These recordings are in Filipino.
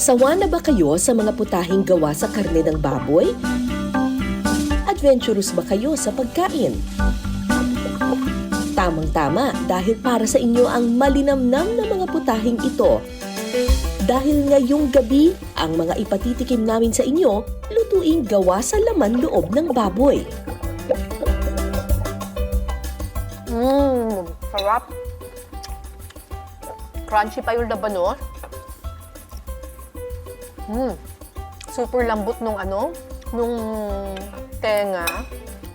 Sawa na ba kayo sa mga putahing gawa sa karne ng baboy? Adventurous ba kayo sa pagkain? Tamang-tama dahil para sa inyo ang malinamnam na mga putahing ito. Dahil ngayong gabi, ang mga ipatitikim namin sa inyo, lutuing gawa sa laman loob ng baboy. Sarap. Crunchy pa yung labanos. Super lambot nung nung tenga.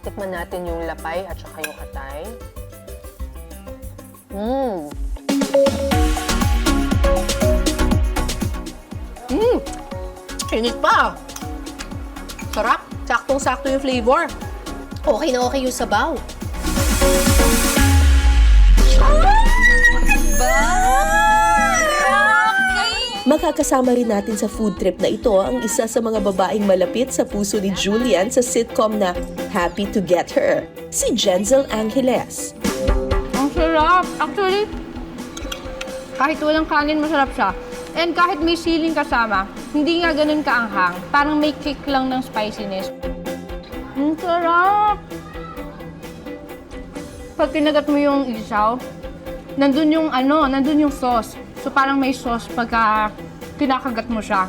Tikman natin yung lapay at saka yung atay. Init pa. Sarap. Saktong-sakto yung flavor. Okay na okay yung sabaw. Makakasama rin natin sa food trip na ito ang isa sa mga babaeng malapit sa puso ni Julian sa sitcom na Happy to Get Her, si Jenzel Angeles. Ang sarap! Actually, kahit walang kanin, masarap siya. And kahit may siling kasama, hindi nga ganun kaanghang. Parang may kick lang ng spiciness. Ang sarap! Pag kinagat mo yung isaw, nandun yung sauce. So parang may sauce pagka kinakagat mo siya.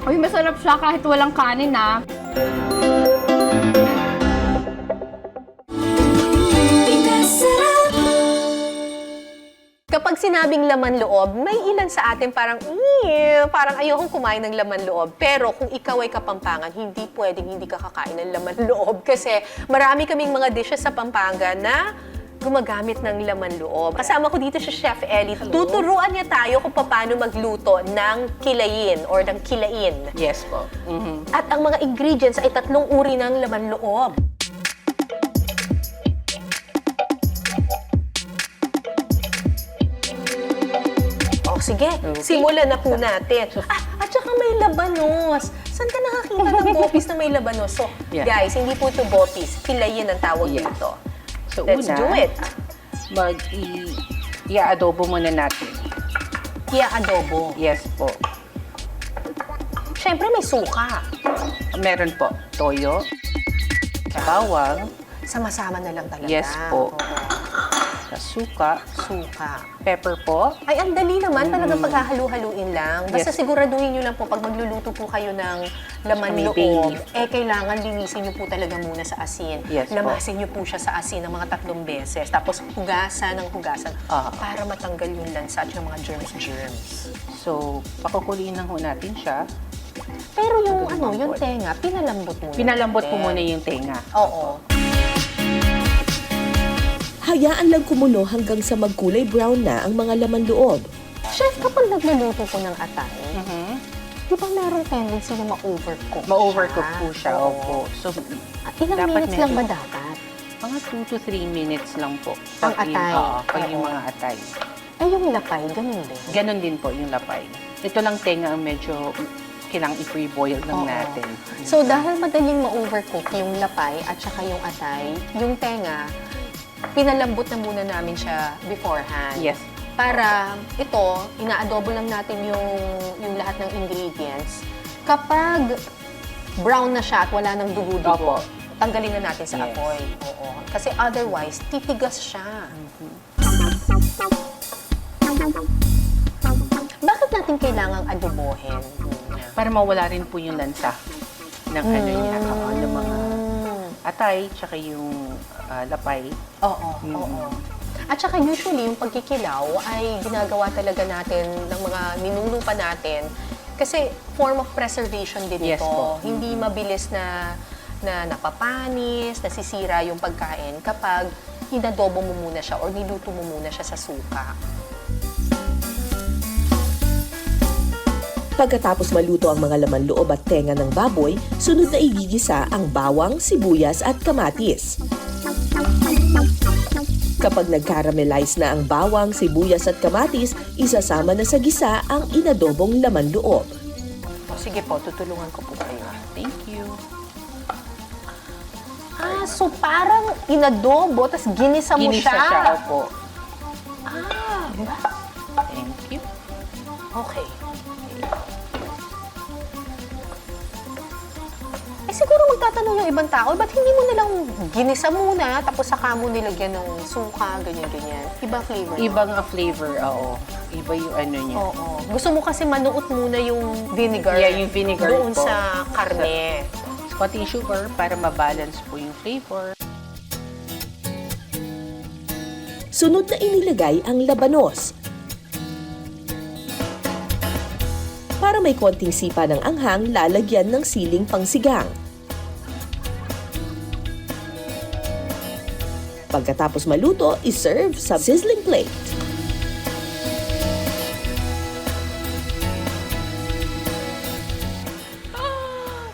Uy, masarap siya kahit walang kanin na. Kapag sinabing laman loob, may ilan sa atin parang ayokong kumain ng laman loob. Pero kung ikaw ay Kapampangan, hindi pwedeng hindi ka kakain ng laman loob. Kasi marami kaming mga dishes sa Pampanga na gumagamit ng laman loob. Kasama ko dito si Chef Ellie. Tuturuan niya tayo kung paano magluto ng kilayin or ng kilain. Yes po. At ang mga ingredients ay 3 uri ng laman loob. O sige, simulan na po natin. At saka may labanos. Saan ka nakakita ng bopis na may labanos? So, guys, hindi po ito bopis. Kilayin ang tawag dito. So, Let's do it. I-adobo muna natin. I-adobo. Yes po. Siyempre may suka. Meron po. Toyo. Bawang. Sama-sama na lang talaga. Yes po. Oo. Suka. Suka. Pepper po. Ay, ang dali naman. Talagang paghahalu-haluin lang. Basta Yes. siguraduhin nyo lang po pag magluluto po kayo ng laman May loob, bay leaf. kailangan linisin nyo po talaga muna sa asin. Yes po. Lamasin nyo po siya sa asin ng mga 3 beses. Tapos hugasan ng hugasan para matanggal yung lansa at yung mga germs. So, pakukuliin lang ho natin siya. Pero yung yung tenga, pinalambot muna. Pinalambot po natin. muna yung tenga. Oo. Hayaan lang kumulo hanggang sa magkulay brown na ang mga laman loob. Chef, kapag nagluluto ko ng atay, di ba meron tendency na ma-overcook Ma-overcook po siya. Opo. So, Ilang dapat minutes lang ba dapat? mga 2 to 3 minutes lang po. Ang atay. Pag yung mga atay. Ay, yung lapay, ganun din. Ganon din po yung lapay. Ito lang tenga ang medyo kailangang i-pre-boil lang natin. So, dahil madaling ma-overcook yung lapay at saka yung atay, yung tenga, pinalambot na muna namin siya beforehand. Yes. Para ito, ina-adobo lang natin yung lahat ng ingredients. Kapag brown na siya at wala nang dugo-dugo, tanggalin na natin sa apoy. Oo. Kasi otherwise, titigas siya. Bakit natin kailangang adobohin? Para mawala rin po yung lansa ng niya, ng mga atay, tsaka yung lapay. Oo. At saka usually, yung pagkikilaw ay ginagawa talaga natin ng mga ninulupa natin kasi form of preservation din Yes ito. po. Hindi mabilis na napapanis, nasisira yung pagkain kapag inadobo mo muna siya or niluto mo muna siya sa suka. Pagkatapos maluto ang mga laman loob at tenga ng baboy, sunod na igigisa ang bawang, sibuyas at kamatis. Kapag nag-caramelize na ang bawang, sibuyas at kamatis, isasama na sa gisa ang inadobong laman loob. O sige po, tutulungan ko po kayo. Thank you. So parang inadobo, tapos ginisa mo Ginisa siya. siya, opo. Ah, Thank you. okay. siguro magtatanong yung ibang tao, ba't hindi mo nilang ginisa muna, tapos saka mo nilagyan ng suka, ganyan-ganyan. Ibang flavor. Ibang flavor, oo. Iba yung ano niya. Oo. Gusto mo kasi manuot muna yung vinegar. Yeah, yung vinegar doon po. sa karne. Konting sugar para mabalance po yung flavor. Sunod na inilagay ang labanos. Para may konting sipa ng anghang, lalagyan ng siling pangsigang. Pagkatapos maluto, iserve sa sizzling plate.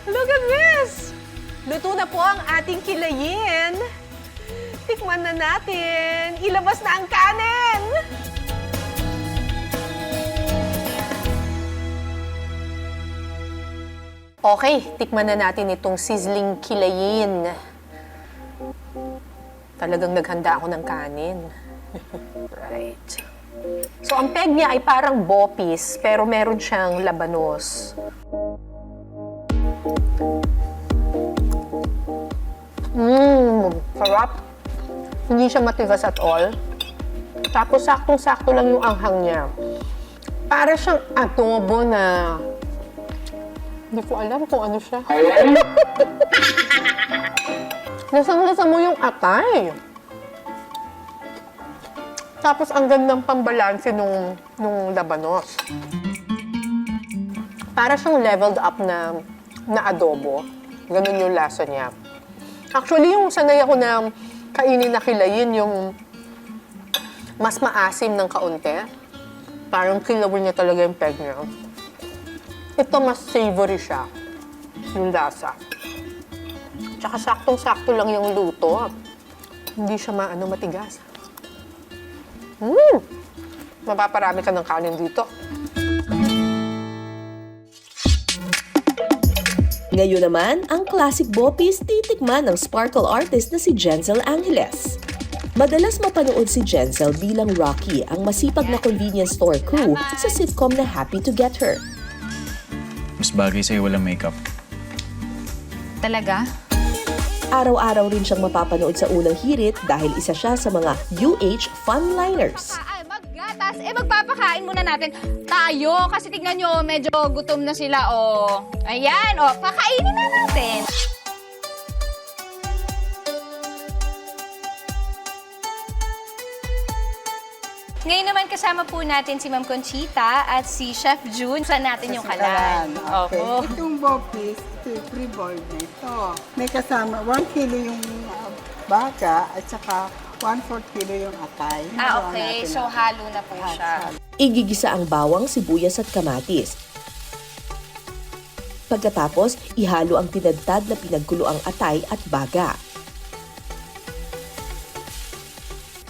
Look at this! Luto na po ang ating kilayin. Tikman na natin. Ilabas na ang kanin! Okay, tikman na natin itong sizzling kilayin. Talagang naghanda ako ng kanin. Right. So, ang peg niya ay parang bopis, pero meron siyang labanos. Sarap. Hindi siya matigas at all. Tapos, saktong-sakto lang yung anghang niya. Para siyang adobo na... Hindi ko alam kung ano siya. Lasang-lasa mo yung atay. Tapos, ang gandang pambalanse nung labanos. Para siyang leveled up na adobo. Ganun yung lasa niya. Actually, yung sanay ako na kainin na kilayin, yung mas maasim ng kaunti. Parang kilawin niya talaga yung peg niya. Ito mas savory siya, yung lasa. Tsaka saktong-sakto lang yung luto. Hindi siya matigas. Mapaparami ka ng kanin dito. Ngayon naman, ang classic bopis titikman ng sparkle artist na si Jenzel Angeles. Madalas mapanood si Jenzel bilang Rocky, ang masipag na convenience store crew sa sitcom na Happy to Get Her. Mas bagay sa'yo walang makeup. Talaga? Araw-araw rin siyang mapapanood sa unang hirit dahil isa siya sa mga UH Funliners. Ay, maggatas. Magpapakain muna natin tayo. Kasi tignan nyo, medyo gutom na sila. Ayan, pakainin na natin. Ngayon naman kasama po natin si Ma'am Conchita at si Chef June. Saan natin yung kalan? Okay. Opo. Itong bopis, ito pre-boiled na ito. May kasama 1 kilo yung baka at saka 1/4 kilo yung atay. Okay. So, halo na po siya. Igigisa ang bawang, sibuyas at kamatis. Pagkatapos, ihalo ang tinadtad na pinagkuloang atay at baga.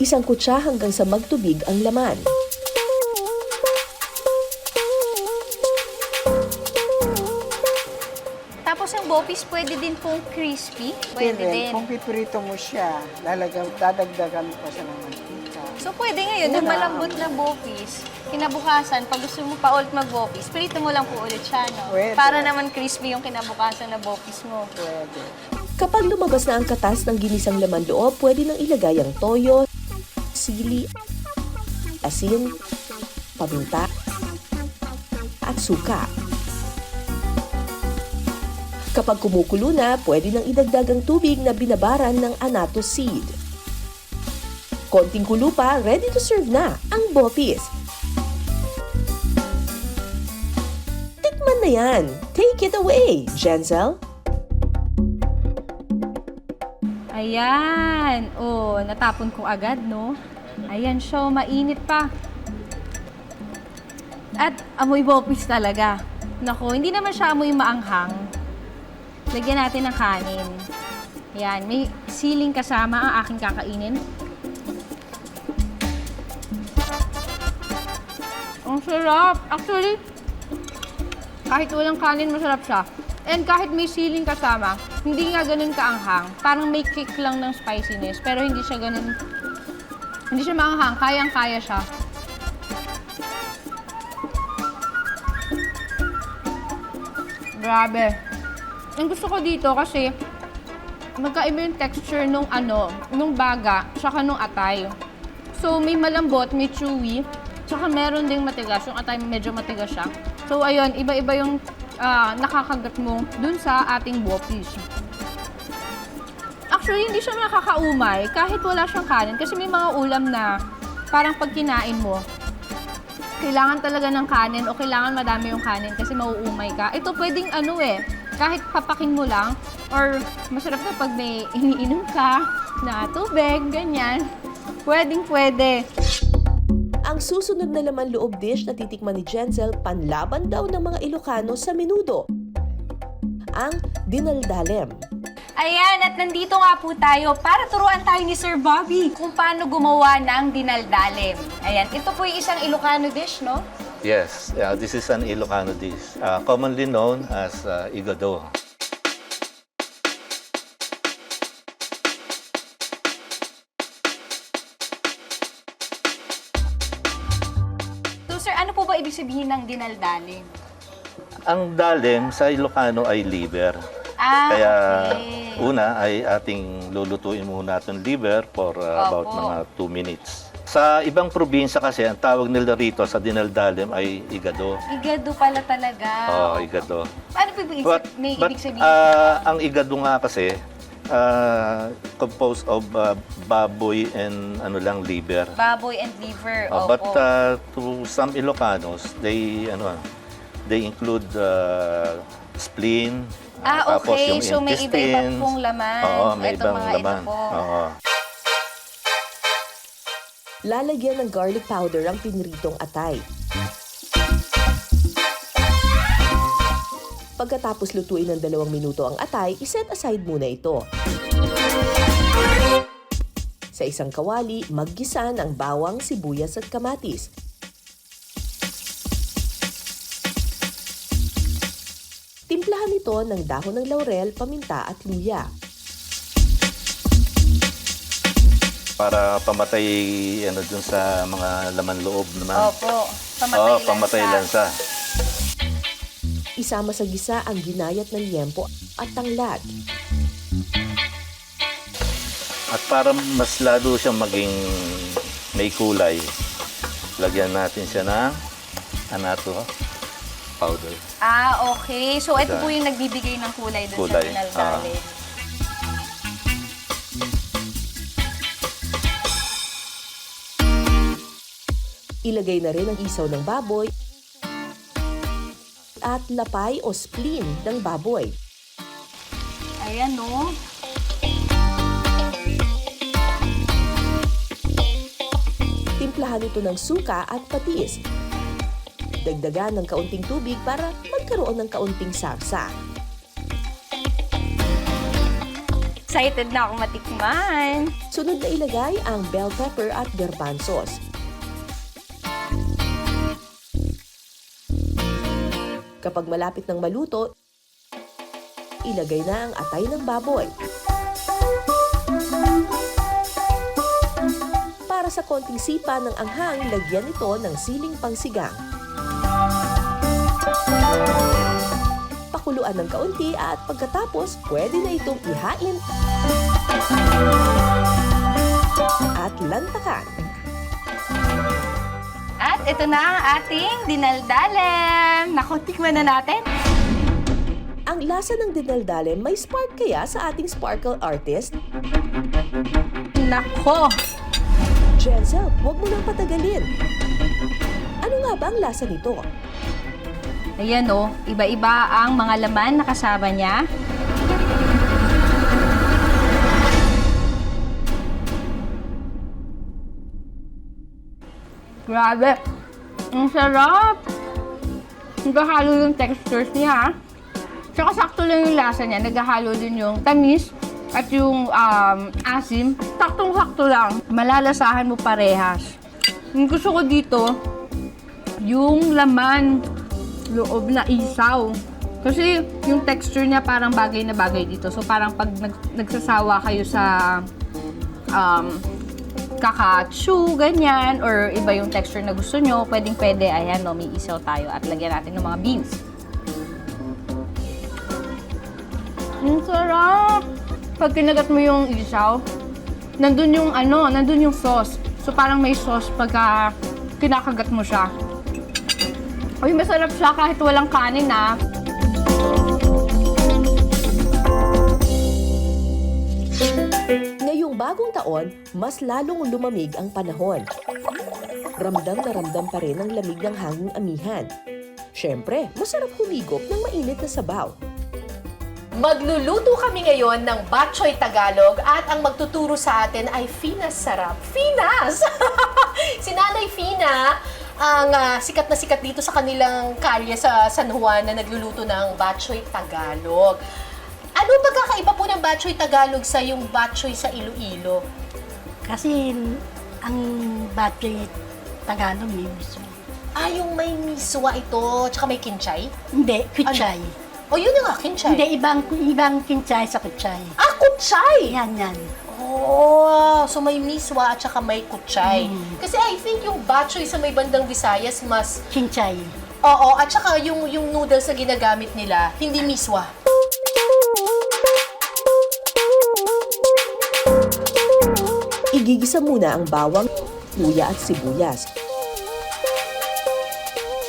Isang kutsa hanggang sa magtubig ang laman. Tapos ang bopis, pwede din pong crispy. Pwede din. Kung pipirito mo siya, dadagdagan mo pa siya ng mantika. So, pwede ngayon, yung malambot na bopis, kinabukasan, pag gusto mo pa ulit mag-bopis, prito mo lang po ulit siya, no? Pwede. Para naman crispy yung kinabukasan na bopis mo. Pwede. Kapag lumabas na ang katas ng ginisang laman loob, pwede nang ilagay ang toyo, sili, asin, paminta, at suka. Kapag kumukulo na, pwede nang idagdag ang tubig na binabaran ng annatto seed. Konting kulo pa, ready to serve na ang bopis. Tikman na yan! Take it away, Jenzel! Ayan. Natapon ko agad, no? Ayan siya, mainit pa. At amoy bopis talaga. Nako, hindi naman siya amoy maanghang. Lagyan natin ng kanin. Ayan, may siling kasama ang aking kakainin. Ang sarap! Actually, kahit walang kanin, masarap siya. And kahit may siling kasama, hindi nga ganun kaanghang. Parang may kick lang ng spiciness, pero hindi siya ganun. Hindi siya maanghang, kayang-kaya siya. Grabe. Ang gusto ko dito kasi magkaiba yung texture nung baga, tsaka nung atay. So, may malambot, may chewy, tsaka meron ding matigas. Yung atay medyo matigas siya. So, ayun, iba-iba yung nakakagat mo dun sa ating wopis. Actually, hindi siya nakakaumay kahit wala siyang kanin. Kasi may mga ulam na parang pag kinain mo, kailangan talaga ng kanin o kailangan madami yung kanin kasi mauumay ka. Ito pwedeng kahit papakin mo lang or masarap na pag may iniinom ka na tubig, ganyan. Pwedeng-pwede. Ang susunod na laman loob dish na titikman ni Jenzel, panlaban daw ng mga Ilocano sa menudo. Ang dinaldalem. Ayan, at nandito nga po tayo para turuan tayo ni Sir Bobby kung paano gumawa ng dinaldalem. Ayan, ito po yung isang Ilocano dish, no? Yes, this is an Ilocano dish, commonly known as igado. So, Sir, ano po ba ibig sabihin ng dinaldalem? Ang dalem sa Ilocano ay liver. Kaya una ay ating lulutuin muna itong liver for about mga 2 minutes. Sa ibang probinsya kasi, ang tawag nila rito sa dinaldalem ay igado. Igado pala talaga. Oo, igado. Ano po may ibig sabihin? Ang igado nga kasi, composed of baboy and liver. Baboy and liver. But to some Ilocanos, they include spleen. Tapos Okay. yung So, may iba-iba intestines. pong laman. Oo, may Ito, ibang mga laman. ito po. Oo. Lalagyan ng garlic powder ang pinritong atay. Pagkatapos lutuin ng 2 minuto ang atay, iset aside muna ito. Sa isang kawali, maggisa ng bawang, sibuyas at kamatis. Timplahan ito ng dahon ng laurel, paminta at luya. Para pamatay dun sa mga laman loob naman. Opo. Pamatay lansa. Isama sa gisa ang ginayat ng liempo at tanglad. At para mas lalo siyang maging may kulay, lagyan natin siya ng powder. Okay. So, ito po yung nagbibigay ng kulay dun sa Kulay. dinaldalem. Ilagay na rin ang isaw ng baboy at lapay o spleen ng baboy. Ayan, no? Timplahan ito ng suka at patis. Dagdagan ng kaunting tubig para magkaroon ng kaunting sarsa. Excited na akong matikman. Sunod na ilagay ang bell pepper at garbanzos. Kapag malapit ng maluto, ilagay na ang atay ng baboy. Para sa konting sipa ng anghang, lagyan ito ng siling pangsigang. Pakuluan ng kaunti at pagkatapos, pwede na itong ihain at lantakan. At ito na ang ating dinaldalem. Naku, tikman na natin. Ang lasa ng dinaldalem may spark kaya sa ating sparkle artist? Nako. Jenzel, huwag mo nang patagalin. Ano nga ba ang lasa nito? Ayan o, iba-iba ang mga laman na kasama niya. Grabe! Ang sarap! Naghahalo yung textures niya. Tsaka sakto lang yung lasa niya. Naghahalo din yung tamis at yung asim. Saktong-sakto lang. Malalasahan mo parehas. Yung gusto ko dito, yung laman loob na isaw. Kasi yung texture niya parang bagay na bagay dito. So parang pag nagsasawa kayo sa kaka-chew, ganyan, or iba yung texture na gusto nyo, pwedeng-pwede, ayan, no, may isaw tayo at lagyan natin ng mga beans. Ang sarap! Pag kinagat mo yung isaw, nandun yung sauce. So parang may sauce pagka kinakagat mo siya. Uy, masarap siya kahit walang kanin ah. Ngayong bagong taon, mas lalong lumamig ang panahon. Ramdam na ramdam pa rin ang lamig ng hanging amihan. Siyempre, masarap humigop ng mainit na sabaw. Magluluto kami ngayon ng Bok Choy Tagalog at ang magtuturo sa atin ay Finas Sarap. Finas! Si Nanay Fina, ang sikat na sikat dito sa kanilang kalye sa San Juan na nagluluto ng Bok Choy Tagalog. Ano pagkakaiba po ng Bok Choy Tagalog sa yung Bok Choy sa Iloilo? Kasi ang battery Tagalog may mismo. Ah, yung may miswa ito, tsaka may kinchay? Hindi, kutsay. O yun na nga, kinchay. Hindi, ibang kinsay sa kutsay. Ah, kutsay! Yan. Oh, so may miswa at saka may kutsay. Kasi I think yung Bok Choy sa may bandang Visayas mas... Kinsay. Oo, at saka yung noodles na ginagamit nila, hindi miswa. Igigisa muna ang bawang, luya at sibuyas.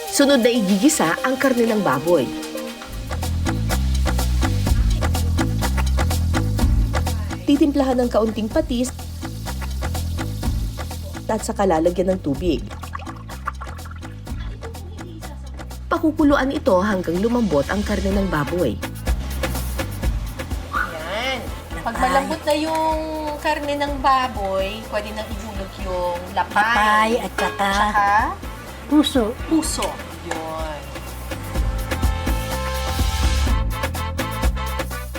Sunod na igigisa ang karne ng baboy. Titimplahan ng kaunting patis at saka lalagyan ng tubig. Pakukuluan ito hanggang lumambot ang karne ng baboy. Yan. Pag malambot na yung karne ng baboy, pwede nang ihulog yung Patay lapay. at saka Tsaka puso. puso. Yun.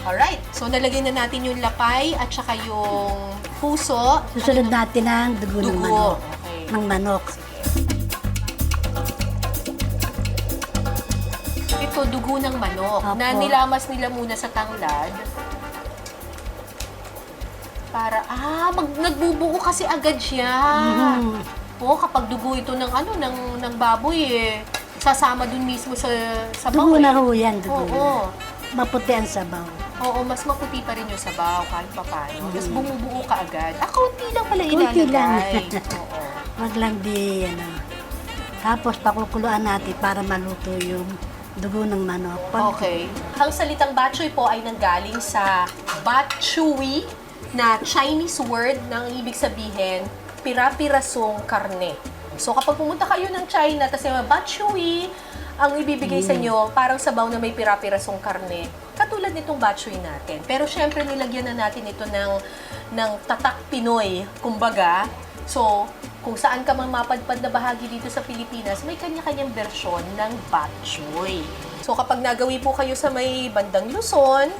Alright. So, nalagay na natin yung lapay at saka yung puso. Susunod natin ang dugo ng manok. Okay. Ng manok. Ito, dugo ng manok Apo. na nilamas nila muna sa tanglad. Para, nagbubuo kasi agad siya. Oo, kapag dugo ito ng baboy sasama dun mismo sa sabaw. Dugo na ho yan, dugo Oo. na. Maputi ang sabaw. Oo, mas maputi pa rin yung sabaw kahit papaano. Tapos bumubuo ka agad. Kaunti lang pala Kunti lang. ilalagay. Oo. Wag lang di, Tapos pakukuluan natin para maluto yung dugo ng manok. Okay. Ang salitang Bok Choy po ay nanggaling sa Bok Choy na Chinese word na ang ibig sabihin, pira-pirasong karne. So kapag pumunta kayo ng China, tapos yung Bok Choy, ang ibibigay sa inyo, parang sabaw na may pira-pirasong karne. Katulad nitong Bok Choy natin. Pero syempre, nilagyan na natin ito ng tatak Pinoy, kumbaga. So, kung saan ka man mapadpad na bahagi dito sa Pilipinas, may kanya-kanyang bersyon ng Bok Choy. So, kapag nagawi po kayo sa may bandang Luzon,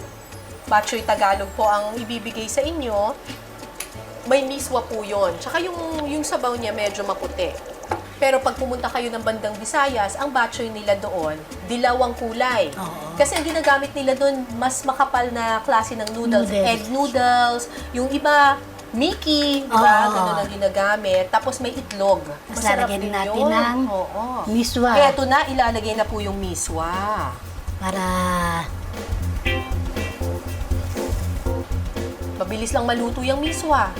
Bok Choy Tagalog po ang ibibigay sa inyo, may miswa po yun. Tsaka yung sabaw niya medyo maputi. Pero pag pumunta kayo ng bandang Visayas, ang Bok Choy nila doon, dilaw ang kulay. Kasi ang ginagamit nila doon, mas makapal na klase ng noodles. Egg noodles, yung iba, Mickey, diba? Ganun ang ginagamit. Tapos may itlog. Masarap lalagyan din natin yun. ng miswa. Kaya ito na, ilalagay na po yung miswa. Para Mabilis lang maluto yung miswa.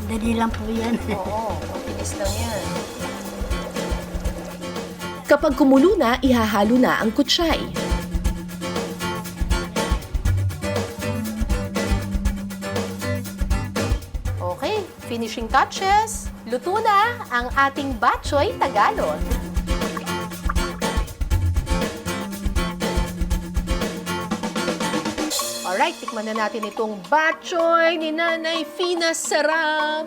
dali lang po yan. Oo, mabilis lang yan. Kapag kumulo na, ihahalo na ang kutsay. Okay, finishing touches. Luto na ang ating Bok Choy Tagalog. Alright, tikman na natin itong Bok Choy ni Nanay Finas Sarap.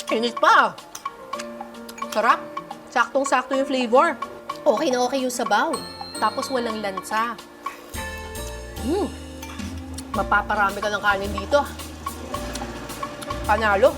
Init pa. Sarap. Saktong-sakto yung flavor. Okay na okay yung sabaw. Tapos walang lansa. Mapaparami ka ng kanin dito. Panalo.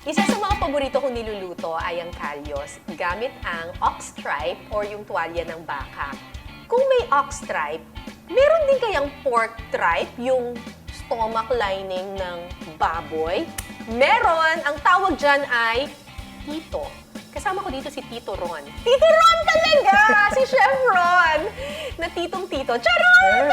Isa sa mga paborito kong niluluto ay ang kalyos gamit ang ox stripe or yung tuwalya ng baka. Kung may ox stripe, Meron din kayang pork tripe, yung stomach lining ng baboy? Meron! Ang tawag dyan ay tito. Kasama ko dito si Tito Ron. Tito Ron talaga! Si Chef Ron! Na titong-tito. Charon!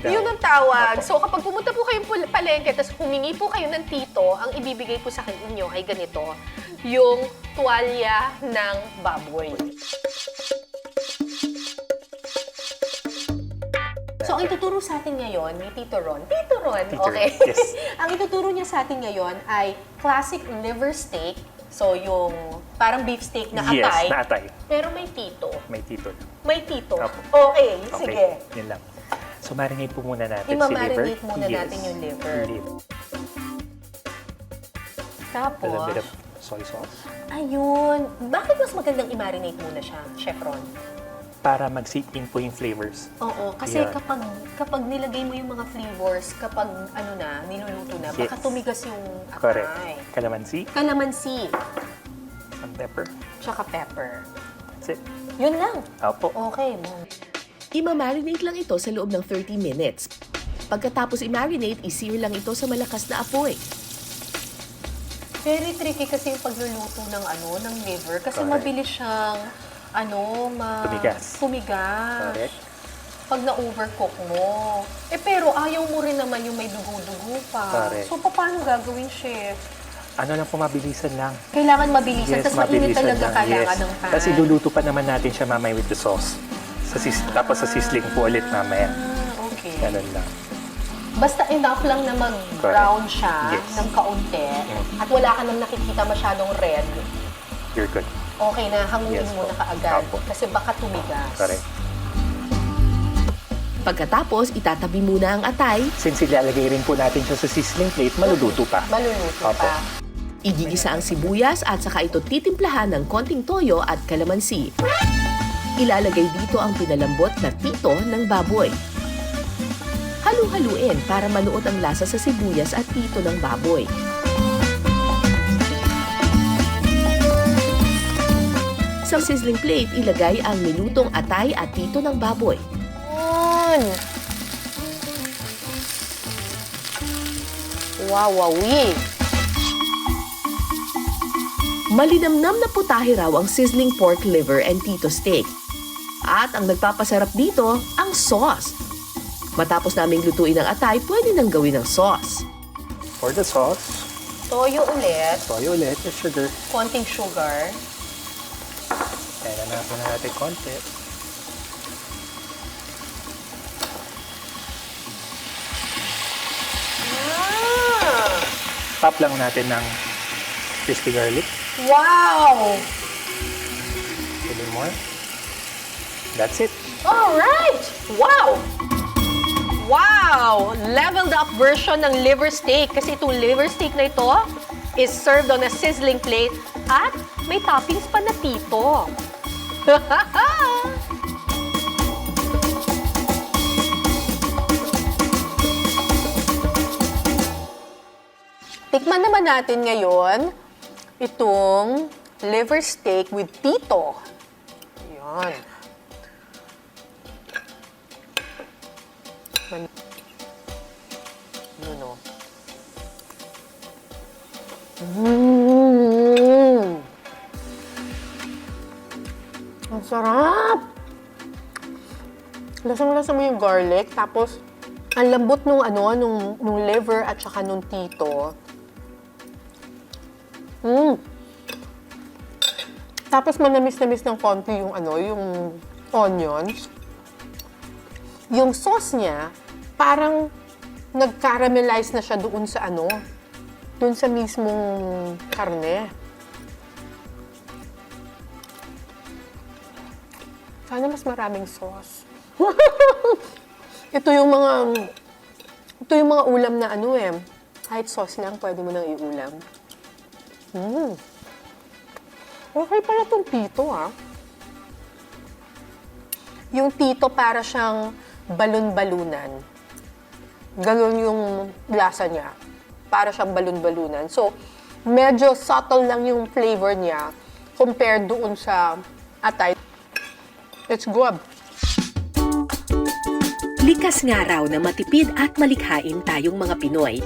Yun ang tawag. So kapag pumunta po kayong palengke, tapos humingi po kayo ng tito, ang ibibigay po sa inyo ay ganito, yung tuwalya ng baboy. So, ang ituturo sa atin ngayon ni Tito Ron, okay? yes. Ang ituturo niya sa atin ngayon ay classic liver steak. So, yung parang beef steak na Yes, atay. na atay. Pero may tito. May tito lang. May tito. Opo. Okay, sige. Yun lang. So, marinate po muna natin si I-marinate liver. muna natin yung liver. A little bit Tapos, of soy sauce ayun. Bakit mas magandang i-marinate muna siya, Chef Ron? para mag-sink in po yung flavors. Oo, kasi Yeah. kapag nilagay mo yung mga flavors, kapag ano na, niluluto na, baka Yes. tumigas yung Correct. atay. Calamansi, Calamansi, some pepper. tsaka pepper. That's it. Yun lang. Opo. Okay. Imamarinate lang ito sa loob ng 30 minutes. Pagkatapos i-marinate, i-sear lang ito sa malakas na apoy. Very tricky kasi yung pagluluto ng ng liver kasi Correct. mabilis siyang Tumigas. tumigas. Correct. Pag na-overcook mo. Pero ayaw mo rin naman yung may dugo-dugo pa. Correct. So, paano gagawin, chef? Ano lang po, mabilisan lang. Kailangan mabilisan, tapos mainit mabilisan talaga lang. kailangan Yes. ng pan. Tapos iluluto pa naman natin siya mamaya with the sauce. Tapos sa sizzling po ulit mamaya. Okay. Ganun lang. Basta enough lang na mag-brown siya Yes. ng kaunti at wala ka nang nakikita masyadong red. You're good. Okay na, hanguin Yes mo po. na kaagad. Opo. Kasi baka tumigas. Correct. Pagkatapos, itatabi muna ang atay, Since ilalagay rin po natin siya sa sizzling plate, maluluto pa. Maluluto Opo. pa. igigisa ang sibuyas at saka ito titimplahan ng konting toyo at kalamansi. Ilalagay dito ang pinalambot na tito ng baboy. Halu-haluin para manuot ang lasa sa sibuyas at tito ng baboy. Sa sizzling plate, ilagay ang minutong atay at tito ng baboy. Yun. Wow, wowie. Malinamnam na putahe raw ang sizzling pork liver and tito steak. At ang nagpapasarap dito, ang sauce. Matapos naming lutuin ang atay, pwede nang gawin ng sauce. For the sauce, Toyo ulit. toyo ulit, yung sugar. Konting sugar. Kaya na natin konti. Ah! Top lang natin ng crispy garlic. Wow! A little more. That's it. Alright! Wow! Wow! Leveled up version ng liver steak. Kasi itong liver steak na ito is served on a sizzling plate at may toppings pa na tito. Tikman naman natin ngayon itong liver steak with tito. Ayan. Ano? Ang sarap! Lasang-lasa mo yung garlic, tapos ang lambot nung liver at saka nung tito. Tapos manamis-namis ng konti yung yung onions. Yung sauce niya, parang nag-caramelize na siya doon sa doon sa mismong karne. Sana mas maraming sauce. Ito yung mga ulam na kahit sauce lang, pwede mo nang iulam. Okay pala itong tito, Yung tito para siyang balon-balunan. Ganun yung lasa niya. Para siyang balon-balunan. So, medyo subtle lang yung flavor niya compared doon sa atay. It's good. Likas nga raw na matipid at malikhain tayong mga Pinoy.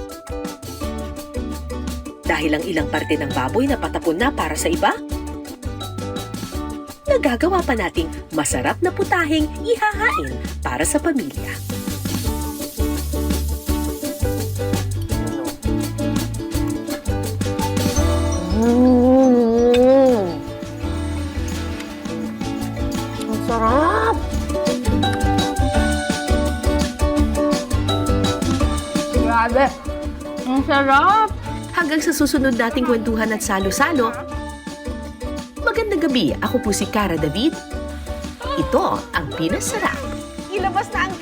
Dahil ang ilang parte ng baboy na patapon na para sa iba, nagagawa pa nating masarap na putaheng ihahain para sa pamilya. Ang sarap! Grabe! Ang sarap! Hanggang sa susunod nating kwentuhan at salo-salo, magandang gabi. Ako po si Cara David. Ito ang Pinasarap. Ilabas na ang